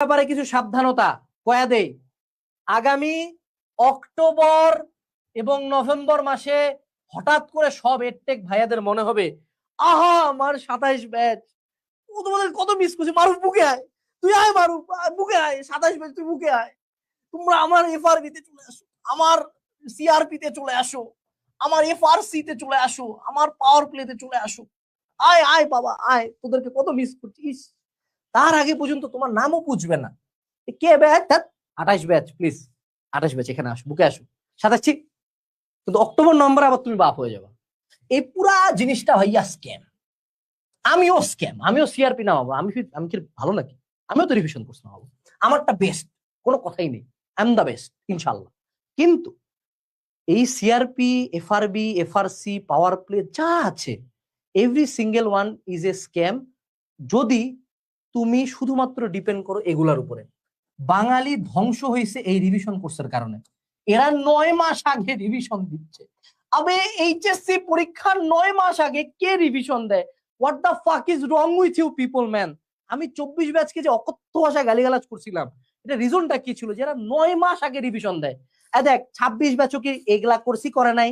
ব্যাপারে কিছু সাবধানতা কয়া দেই। আগামী অক্টোবর এবং নভেম্বর মাসে হঠাৎ করে সব এডটেক ভাইয়াদের মনে হবে, আহা আমার 27 ব্যাচ, ও তোমাদের কত মিস করছে, মারুফ বুকে আয়, তুই আয় মারুফ, বুকে আয়, 27 ব্যাচ তুই বুকে আয়, তোমরা আমার এফআরবি তে চলে আসো, আমার সিআরপি তে চলে আসো, আমার এফআরসি তে চলে আসো, আমার পাওয়ার প্লে তে চলে আসো, আয় আয় বাবা আয়, তোদেরকে কত মিস করছিস। তার আগে পর্যন্ত তোমার নামও পুছবে না, কে ব্যাচ, 28 ব্যাচ, প্লিজ 28 ব্যাচ এখানে আসো, বুকে আসো, 27। কিন্তু অক্টোবর নভেম্বর আবার তুমি বাপ হয়ে যাবা। এই পুরা জিনিসটা ভাইয়া স্ক্যাম। আমিও স্ক্যাম, আমিও সিআরপি না হবো, আমি কি ভালো নাকি? আমিও তো রিভিশন কোর্স না হবো, আমারটা বেস্ট, কোনো কথাই নেই, আই এম দা বেস্ট ইনশাল্লাহ। কিন্তু এই CRP, FRB, FRC, power play যা আছে, every single one is a scam যদি তুমি শুধুমাত্র ডিপেন্ড করো এগুলার উপরে। বাঙালি ধ্বংস হয়েছে এই রিভিশন কোর্সের কারণে। এরা 9 মাস আগে রিভিশন দিচ্ছে। আবে এইচএসসি পরীক্ষার 9 মাস আগে কে রিভিশন দেয়? What the fuck is wrong with you people man. আমি 24 ব্যাচকে যে অকথ্য ভাষায় গালিগালাজ করছিলাম, এটা রিজনটা কি ছিল? যারা 9 মাস আগে রিভিশন দেয়। দেখ 26 ব্যাচও কি এগুলা কোর্সই করে নাই?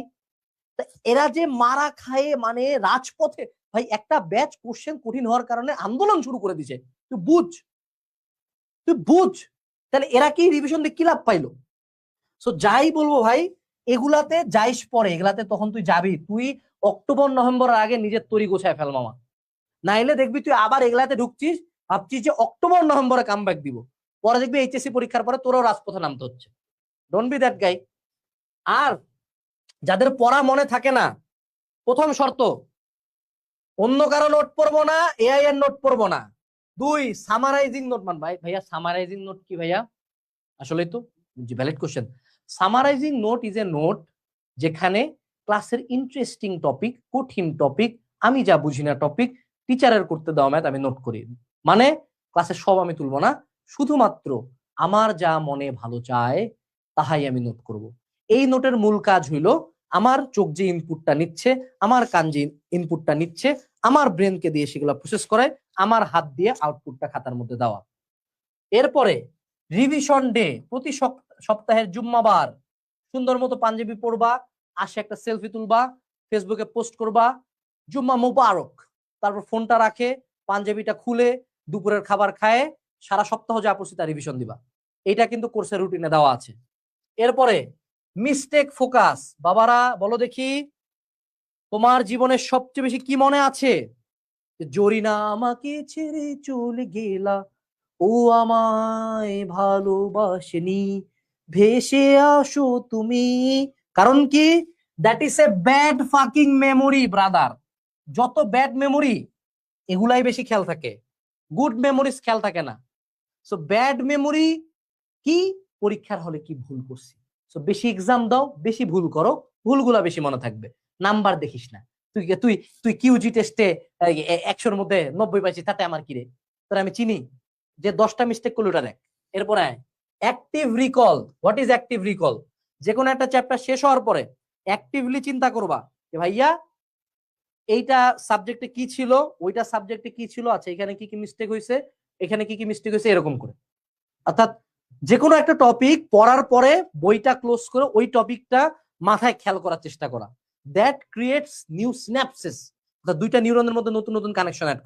এরা যে মারা খায় মানে রাজপথে, ভাই একটা ব্যাচ কোশ্চেন কঠিন হওয়ার কারণে আন্দোলন শুরু করে দিছে। তুই বুঝ, তুই বুঝ, তাহলে এরা কি রিভিশন দিয়ে কি লাভ পাইলো? সো যাই বলবো ভাই, এগুলাতে যাইস পরে, এগুলাতে তখন তুই যাবি, তুই অক্টোবর নভেম্বর আগে নিজের তৈরি গোছায় ফেল মামা, নাইলে দেখবি তুই আবার এগুলাতে ঢুকছিস, ভাবছিস যে অক্টোবর নভেম্বরে কামব্যাক দিব, পরে দেখবি এইচএসসি পরীক্ষার পরে তোরও রাজপথে নামতে হচ্ছে। Don't be that guy. আর যাদের পড়া মনে থাকে না, প্রথম শর্ত, অন্য কারো নোট পড়বো না, এআই এর নোট পড়বো না। 2, সামারাইজিং নোট। মান ভাই ভাইয়া সামারাইজিং নোট কি ভাইয়া? আসলে তো valid question. Summarising note is a note যেখানে ক্লাসের ইন্টারেস্টিং টপিক, কঠিন টপিক, আমি যা বুঝি না টপিক, টিচারের করতে দাও ম্যাথ, আমি নোট করি। মানে ক্লাসের সব আমি তুলবো না, শুধুমাত্র আমার যা মনে ভালো চায় তাহাই আমি নোট করব। এই নোটের মূল কাজ হইল আমার চোখ যে ইনপুটটা নিচ্ছে, আমার কান যে ইনপুটটা নিচ্ছে, আমার ব্রেনকে দিয়ে সেগুলো প্রসেস করে আমার হাত দিয়ে আউটপুটটা খাতার মধ্যে দেওয়া। এরপরে রিভিশন ডে, প্রতি সপ্তাহের জুম্মাবার সুন্দর মতো পাঞ্জাবি পরবা, আসে একটা সেলফি তুলবা, ফেসবুকে পোস্ট করবা, জুম্মা মুবারক, তারপর ফোনটা রাখে, পাঞ্জাবিটা খুলে দুপুরের খাবার খায়, সারা সপ্তাহ যা পড়ছি তা রিভিশন দিবা। এটা কিন্তু কোর্সের রুটিনে দেওয়া আছে। এরপরে মিস্টেক ফোকাস। বাবারা বলো দেখি, তোমার জীবনের সবচেয়ে বেশি কি মনে আছে? জরিনা আমাকে ছেড়ে চলে গেলা, ও আমায় ভালোবাসেনি, ভেসে আসো তুমি। কারণ কি? That is a bad fucking memory brother. যত ব্যাড মেমোরি এগুলাই বেশি খেয়াল থাকে, গুড মেমোরিজ খেয়াল থাকে না। সো ব্যাড মেমোরি কি? পরীক্ষার হলে কি ভুল করছি। সো বেশি এক্সাম দাও, বেশি ভুল করো, ভুলগুলা বেশি মনে থাকবে, নাম্বার দেখিস না। তুই তুই তুই কিউজি টেস্টে 100-র মধ্যে 90 পাইছিস, তাতে আমার কি রে? তোর আমি চিনি যে 10টা মিস্টেক করলো, ওটা দেখ। এরপরে active recall. What is active recall? যে কোনো একটা চ্যাপ্টার শেষ হওয়ার পরে অ্যাক্টিভলি চিন্তা করবা যে ভাইয়া এইটা সাবজেক্টে কি ছিল, ওইটা সাবজেক্টে কি ছিল, আচ্ছা এখানে কি কি মিস্টেক হয়েছে, এখানে কি কি মিস্টেক হয়েছে, এরকম করে। অর্থাৎ যে কোনো একটা টপিক পড়ার পরে বইটা ক্লোজ করে ওই টপিকটা মাথায় খেয়াল করার চেষ্টা করা। দ্যাট ক্রিয়েটস নিউ সিনাপসিস, অর্থাৎ দুইটা নিউরনের মধ্যে নতুন নতুন কানেকশন অ্যাড